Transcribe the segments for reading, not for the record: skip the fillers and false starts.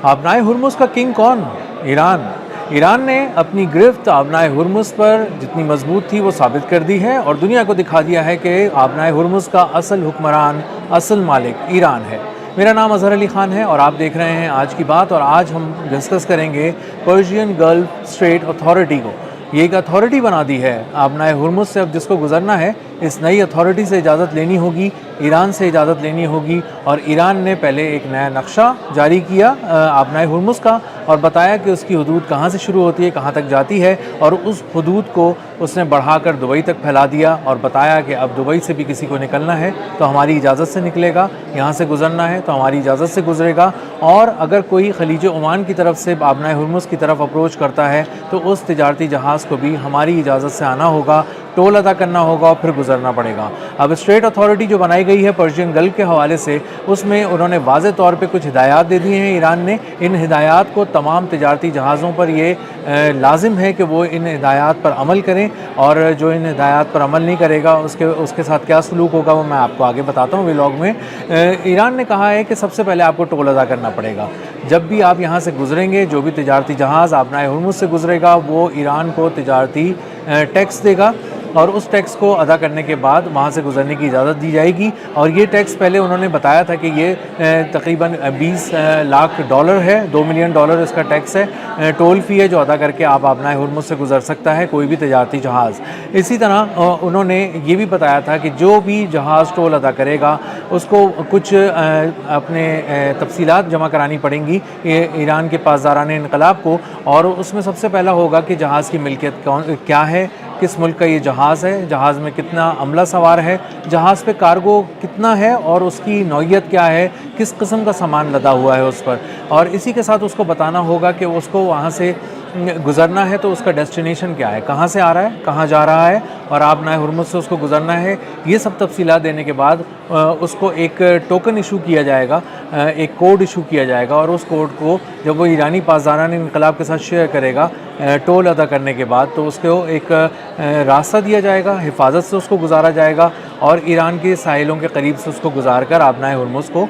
آبنائے ہرمز کا کنگ کون؟ ایران۔ ایران نے اپنی گرفت آبنائے ہرمز پر جتنی مضبوط تھی وہ ثابت کر دی ہے اور دنیا کو دکھا دیا ہے کہ آبنائے ہرمز کا اصل حکمران، اصل مالک ایران ہے۔ میرا نام اظہر علی خان ہے اور آپ دیکھ رہے ہیں آج کی بات، اور آج ہم ڈسکس کریں گے پرشین گلف اسٹریٹ اتھارٹی کو۔ یہ ایک اتھارٹی بنا دی ہے آبنائے ہرمز سے، اب جس کو گزرنا ہے اس نئی اتھارٹی سے اجازت لینی ہوگی، ایران سے اجازت لینی ہوگی، اور ایران نے پہلے ایک نیا نقشہ جاری کیا آبنائے ہرمز کا اور بتایا کہ اس کی حدود کہاں سے شروع ہوتی ہے، کہاں تک جاتی ہے، اور اس حدود کو اس نے بڑھا کر دبئی تک پھیلا دیا اور بتایا کہ اب دبئی سے بھی کسی کو نکلنا ہے تو ہماری اجازت سے نکلے گا، یہاں سے گزرنا ہے تو ہماری اجازت سے گزرے گا، اور اگر کوئی خلیج عمان کی طرف سے آبنائے ہرمز کی طرف اپروچ کرتا ہے تو اس تجارتی جہاز کو بھی ہماری اجازت سے آنا ہوگا، ٹول ادا کرنا ہوگا اور پھر گزرنا پڑے گا۔ اب اسٹریٹ اتھارٹی جو بنائی گئی ہے پرشین گلف کے حوالے سے، اس میں انہوں نے واضح طور پہ کچھ ہدایات دے دی ہیں ایران نے۔ ان ہدایات کو تمام تجارتی جہازوں پر یہ لازم ہے کہ وہ ان ہدایات پر عمل کریں، اور جو ان ہدایات پر عمل نہیں کرے گا اس کے ساتھ کیا سلوک ہوگا وہ میں آپ کو آگے بتاتا ہوں ولاگ میں۔ ایران نے کہا ہے کہ سب سے پہلے آپ کو ٹول ادا کرنا پڑے گا۔ جب بھی آپ یہاں سے گزریں گے، جو بھی تجارتی جہاز آبنائے ہرمز سے گزرے گا وہ ایران کو تجارتی ٹیکس دے گا، اور اس ٹیکس کو ادا کرنے کے بعد وہاں سے گزرنے کی اجازت دی جائے گی۔ اور یہ ٹیکس پہلے انہوں نے بتایا تھا کہ یہ تقریباً 20 لاکھ ڈالر ہے، $2 ملین اس کا ٹیکس ہے، ٹول فی ہے جو ادا کر کے آپ آبنائے ہرمز سے گزر سکتا ہے کوئی بھی تجارتی جہاز۔ اسی طرح انہوں نے یہ بھی بتایا تھا کہ جو بھی جہاز ٹول ادا کرے گا اس کو کچھ اپنے تفصیلات جمع کرانی پڑیں گی ایران کے پاسداران انقلاب کو، اور اس میں سب سے پہلا ہوگا کہ جہاز کی ملکیت کیا ہے، کس ملک کا یہ جہاز ہے، جہاز میں کتنا عملہ سوار ہے، جہاز پہ کارگو کتنا ہے اور اس کی نوعیت کیا ہے، کس قسم کا سامان لدا ہوا ہے اس پر، اور اسی کے ساتھ اس کو بتانا ہوگا کہ اس کو وہاں سے گزرنا ہے تو اس کا ڈیسٹینیشن کیا ہے، کہاں سے آ رہا ہے، کہاں جا رہا ہے، اور آبنائے ہرمز سے اس کو گزرنا ہے۔ یہ سب تفصیلات دینے کے بعد اس کو ایک ٹوکن ایشو کیا جائے گا، ایک کوڈ ایشو کیا جائے گا، اور اس کوڈ کو جب وہ ایرانی پاسداران انقلاب کے ساتھ شیئر کرے گا ٹول ادا کرنے کے بعد، تو اس کو ایک راستہ دیا جائے گا، حفاظت سے اس کو گزارا جائے گا، اور ایران کے ساحلوں کے قریب سے اس کو گزار کر آبنائے ہرمز کو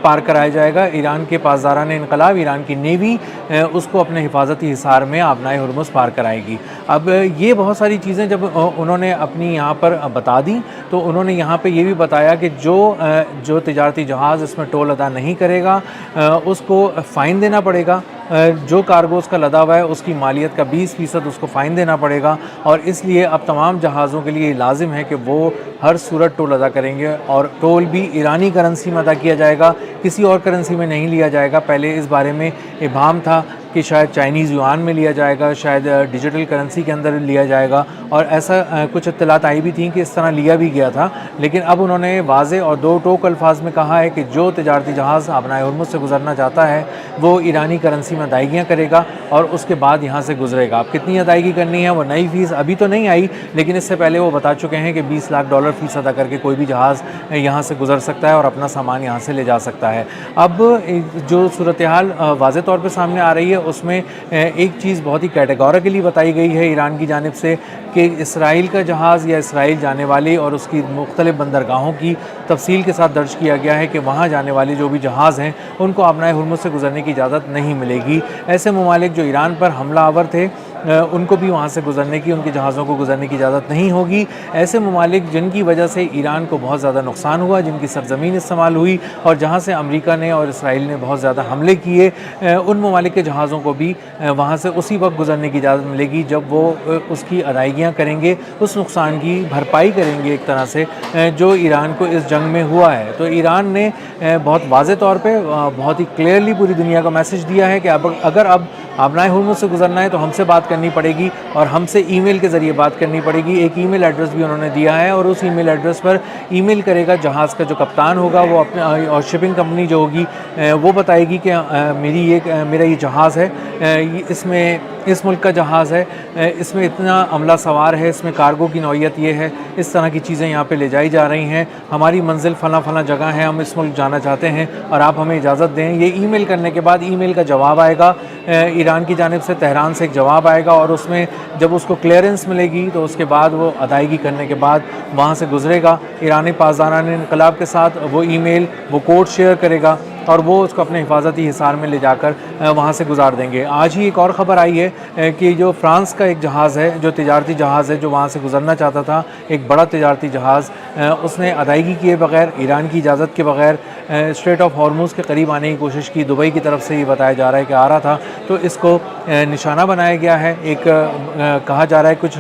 پار کرایا جائے گا۔ ایران کے پاسداران انقلاب، ایران کی نیوی اس کو اپنے حفاظتی حصار میں آبنائے ہرمز پار کرائے گی۔ اب یہ بہت ساری چیزیں جب انہوں نے اپنی یہاں پر بتا دیں تو انہوں نے یہاں پہ یہ بھی بتایا کہ جو تجارتی جہاز اس میں ٹول ادا نہیں کرے گا اس کو فائن دینا پڑے گا، جو کارگو اس کا لدا ہوا ہے اس کی مالیت کا 20% اس کو فائن دینا پڑے گا، اور اس لیے اب تمام جہازوں کے لیے لازم ہے کہ وہ ہر صورت ٹول ادا کریں گے، اور ٹول بھی ایرانی کرنسی میں ادا کیا جائے گا، کسی اور کرنسی میں نہیں لیا جائے گا۔ پہلے اس بارے میں ابہام تھا کہ شاید چائنیز یوان میں لیا جائے گا، شاید ڈیجیٹل کرنسی کے اندر لیا جائے گا، اور ایسا کچھ اطلاعات آئی بھی تھیں کہ اس طرح لیا بھی گیا تھا، لیکن اب انہوں نے واضح اور دو ٹوک الفاظ میں کہا ہے کہ جو تجارتی جہاز آبنائے ہرمز سے گزرنا چاہتا ہے وہ ایرانی کرنسی میں ادائیگیاں کرے گا اور اس کے بعد یہاں سے گزرے گا۔ اب کتنی ادائیگی کرنی ہے، وہ نئی فیس ابھی تو نہیں آئی، لیکن اس سے پہلے وہ بتا چکے ہیں کہ $20 لاکھ فیس ادا کر کے کوئی بھی جہاز یہاں سے گزر سکتا ہے اور اپنا سامان یہاں سے لے جا سکتا ہے۔ اب جو صورتحال واضح طور پہ سامنے آ رہی ہے اس میں ایک چیز بہت ہی کیٹیگوریکلی بتائی گئی ہے ایران کی جانب سے کہ اسرائیل کا جہاز یا اسرائیل جانے والے اور اس کی مختلف بندرگاہوں کی تفصیل کے ساتھ درج کیا گیا ہے کہ وہاں جانے والے جو بھی جہاز ہیں ان کو آبنائے ہرمز سے گزرنے کی اجازت نہیں ملے گی۔ ایسے ممالک جو ایران پر حملہ آور تھے ان کو بھی وہاں سے گزرنے کی، ان کے جہازوں کو گزرنے کی اجازت نہیں ہوگی۔ ایسے ممالک جن کی وجہ سے ایران کو بہت زیادہ نقصان ہوا، جن کی سرزمین استعمال ہوئی اور جہاں سے امریکہ نے اور اسرائیل نے بہت زیادہ حملے کیے، ان ممالک کے جہازوں کو بھی وہاں سے اسی وقت گزرنے کی اجازت ملے گی جب وہ اس کی ادائیگیاں کریں گے، اس نقصان کی بھرپائی کریں گے ایک طرح سے جو ایران کو اس جنگ میں ہوا ہے۔ تو ایران نے بہت واضح طور پہ بہت ہی کلیئرلی پوری دنیا کو میسج دیا ہے کہ اگر اب آبنائے ہرمز سے گزرنا ہے تو ہم سے بات کرنی پڑے گی اور ہم سے ای میل کے ذریعے بات کرنی پڑے گی۔ ایک ای میل ایڈریس بھی انہوں نے دیا ہے اور اس ای میل ایڈریس پر ای میل کرے گا جہاز کا جو کپتان ہوگا وہ اپنے، اور شپنگ کمپنی جو ہوگی وہ بتائے گی کہ میرا یہ جہاز ہے، اس میں اس ملک کا جہاز ہے، اس میں اتنا عملہ سوار ہے، اس میں کارگو کی نوعیت یہ ہے، اس طرح کی چیزیں یہاں پہ لے جائی جا رہی ہیں، ہماری منزل فلاں فلاں جگہ ہے، ہم اس ملک جانا چاہتے ہیں اور آپ ہمیں اجازت دیں۔ یہ ای میل کرنے کے بعد ای میل کا جواب آئے گا ایران کی جانب سے، تہران سے ایک جواب آئے گا، اور اس میں جب اس کو کلیئرنس ملے گی تو اس کے بعد وہ ادائیگی کرنے کے بعد وہاں سے گزرے گا۔ ایرانی پاسداران انقلاب کے ساتھ وہ ای میل، وہ کوڈ شیئر کرے گا اور وہ اس کو اپنے حفاظتی حصار میں لے جا کر وہاں سے گزار دیں گے۔ آج ہی ایک اور خبر آئی ہے کہ جو فرانس کا ایک جہاز ہے، جو تجارتی جہاز ہے، جو وہاں سے گزرنا چاہتا تھا، ایک بڑا تجارتی جہاز، اس نے ادائیگی کیے بغیر، ایران کی اجازت کے بغیر اسٹریٹ آف ہارموز کے قریب آنے کی کوشش کی۔ دبئی کی طرف سے یہ بتایا جا رہا ہے کہ آ رہا تھا، تو اس کو نشانہ بنایا گیا ہے۔ ایک کہا جا رہا ہے کچھ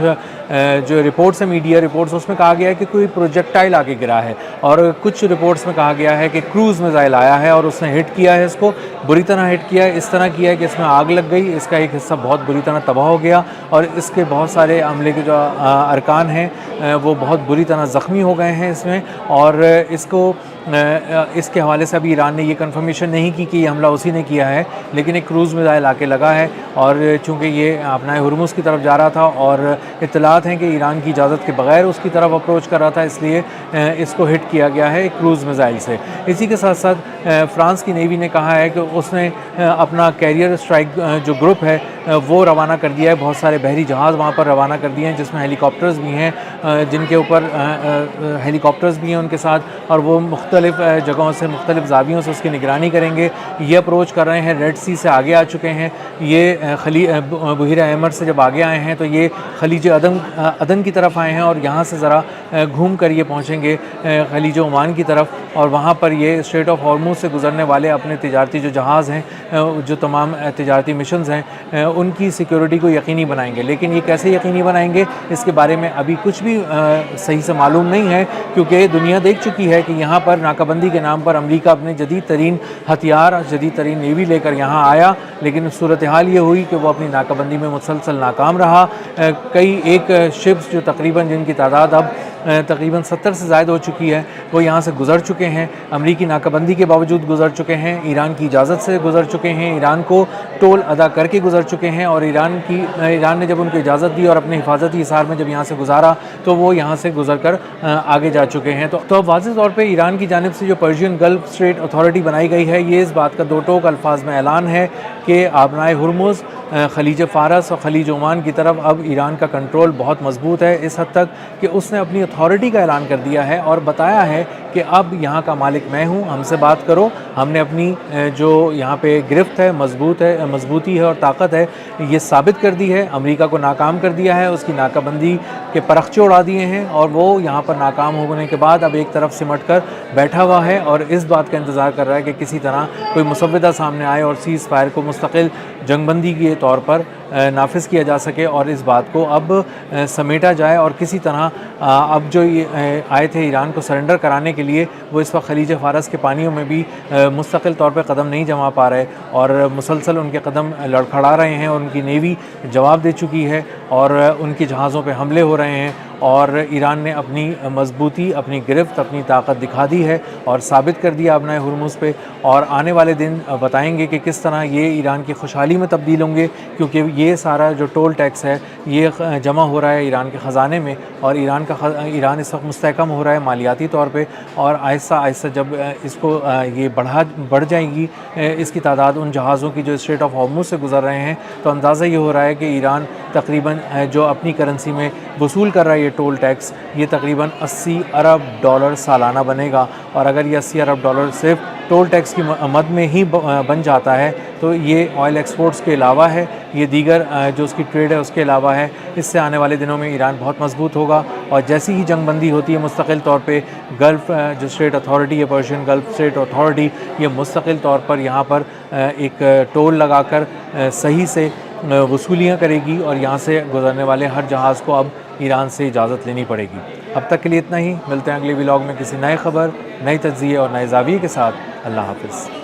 جو رپورٹس ہیں، میڈیا رپورٹس، اس میں کہا گیا ہے کہ کوئی پروجیکٹائل آ کے گرا ہے، اور کچھ رپورٹس میں کہا گیا ہے کہ کروز میزائل آیا ہے اور اس نے ہٹ کیا ہے، اس کو بری طرح ہٹ کیا ہے، اس طرح کیا ہے کہ اس میں آگ لگ گئی، اس کا ایک حصہ بہت بری طرح تباہ ہو گیا، اور اس کے بہت سارے عملے کے جو ارکان ہیں وہ بہت بری طرح زخمی ہو گئے ہیں اس میں۔ اور اس کے حوالے سے ابھی ایران نے یہ کنفرمیشن نہیں کی کہ یہ حملہ اسی نے کیا ہے، لیکن ایک کروز میزائل آ کے لگا ہے، اور چونکہ یہ آبنائے ہرمز کی طرف جا رہا تھا اور اطلاعات ہیں کہ ایران کی اجازت کے بغیر اس کی طرف اپروچ کر رہا تھا، اس لیے اس کو ہٹ کیا گیا ہے ایک کروز میزائل سے۔ اسی کے ساتھ ساتھ فرانس کی نیوی نے کہا ہے کہ اس نے اپنا کیریئر اسٹرائک جو گروپ ہے وہ روانہ کر دیا ہے، بہت سارے بحری جہاز وہاں پر روانہ کر دیے ہیں، جس میں ہیلی کاپٹرز بھی ہیں، جن کے اوپر ہیلی کاپٹرز بھی ہیں ان کے ساتھ، اور وہ مختلف جگہوں سے، مختلف زاویوں سے اس کی نگرانی کریں گے۔ یہ اپروچ کر رہے ہیں، ریڈ سی سے آگے آ چکے ہیں، یہ بحیرہ احمر سے جب آگے آئے ہیں تو یہ خلیج عدن کی طرف آئے ہیں، اور یہاں سے ذرا گھوم کر یہ پہنچیں گے خلیج عمان کی طرف، اور وہاں پر یہ اسٹریٹ آف ہارموز سے گزرنے والے اپنے تجارتی جو جہاز ہیں، جو تمام تجارتی مشنز ہیں، ان کی سیکیورٹی کو یقینی بنائیں گے۔ لیکن یہ کیسے یقینی بنائیں گے، اس کے بارے میں ابھی کچھ بھی صحیح سے معلوم نہیں ہے، کیونکہ دنیا دیکھ چکی ہے کہ یہاں پر ناکہ بندی کے نام پر امریکہ اپنے جدید ترین ہتھیار، جدید ترین نیوی لے کر یہاں آیا، لیکن صورتحال یہ ہوئی کہ وہ اپنی ناکہ بندی میں مسلسل ناکام رہا۔ ایک شپس جو تقریباً جن کی تعداد اب تقریباً 70 سے زائد ہو چکی ہے، وہ یہاں سے گزر چکے ہیں، امریکی ناکہ بندی کے باوجود گزر چکے ہیں، ایران کی اجازت سے گزر چکے ہیں، ایران کو ٹول ادا کر کے گزر چکے ہیں، اور ایران نے جب ان کو اجازت دی اور اپنے حفاظتی حصار میں جب یہاں سے گزارا تو وہ یہاں سے گزر کر آگے جا چکے ہیں۔ تو اب واضح طور پہ ایران کی جانب سے جو پرشین گلف اسٹریٹ اتھارٹی بنائی گئی ہے، یہ اس بات کا دو ٹوک الفاظ میں اعلان ہے کہ آبنائے ہرمز، خلیج فارس اور خلیج عمان کی طرف اب ایران کا کنٹرول بہت مضبوط ہے، اس حد تک کہ اس نے اپنی اتھارٹی کا اعلان کر دیا ہے اور بتایا ہے کہ اب یہاں کا مالک میں ہوں، ہم سے بات کرو۔ ہم نے اپنی جو یہاں پہ گرفت ہے، مضبوطی ہے اور طاقت ہے، یہ ثابت کر دی ہے، امریکہ کو ناکام کر دیا ہے، اس کی ناکہ بندی کے پرخچے اڑا دیے ہیں، اور وہ یہاں پر ناکام ہونے کے بعد اب ایک طرف سمٹ کر بیٹھا ہوا ہے اور اس بات کا انتظار کر رہا ہے کہ کسی طرح کوئی مسودہ سامنے آئے اور سیز فائر کو مستقل جنگ بندی کے طور پر نافذ کیا جا سکے، اور اس بات کو اب سمیٹا جائے، اور کسی طرح اب جو آئے تھے ایران کو سرنڈر کرانے کے لیے، وہ اس وقت خلیج فارس کے پانیوں میں بھی مستقل طور پہ قدم نہیں جما پا رہے، اور مسلسل ان کے قدم لڑکھڑا رہے ہیں، اور ان کی نیوی جواب دے چکی ہے، اور ان کی جہازوں پہ حملے ہو رہے ہیں، اور ایران نے اپنی مضبوطی، اپنی گرفت، اپنی طاقت دکھا دی ہے اور ثابت کر دیا ابنائے ہرمز پہ، اور آنے والے دن بتائیں گے کہ کس طرح یہ ایران کی خوشحالی میں تبدیل ہوں گے، کیونکہ یہ سارا جو ٹول ٹیکس ہے یہ جمع ہو رہا ہے ایران کے خزانے میں، اور ایران اس وقت مستحکم ہو رہا ہے مالیاتی طور پہ، اور آہستہ آہستہ جب اس کو یہ بڑھ جائے گی اس کی تعداد ان جہازوں کی جو اسٹریٹ آف ہارموز سے گزر رہے ہیں، تو اندازہ یہ ہو رہا ہے کہ ایران تقریباً جو اپنی کرنسی میں وصول کر رہا ہے یہ ٹول ٹیکس، یہ تقریباً $80 ارب سالانہ بنے گا، اور اگر یہ $80 ارب صرف ٹول ٹیکس کی مد میں ہی بن جاتا ہے تو یہ آئل ایکسپورٹس کے علاوہ ہے، یہ دیگر جو اس کی ٹریڈ ہے اس کے علاوہ ہے، اس سے آنے والے دنوں میں ایران بہت مضبوط ہوگا، اور جیسی ہی جنگ بندی ہوتی ہے مستقل طور پہ گلف جو اسٹریٹ اتھارٹی ہے، پرشین گلف اسٹریٹ اتھارٹی، یہ مستقل طور پر یہاں پر ایک ٹول لگا کر صحیح سے وصولیاں کرے گی، اور یہاں سے گزرنے والے ہر جہاز کو اب ایران سے اجازت لینی پڑے گی۔ اب تک کے لیے اتنا ہی، ملتے ہیں اگلے ولاگ میں کسی نئے خبر، نئی تجزیے اور نئے زاویے کے ساتھ۔ اللہ حافظ۔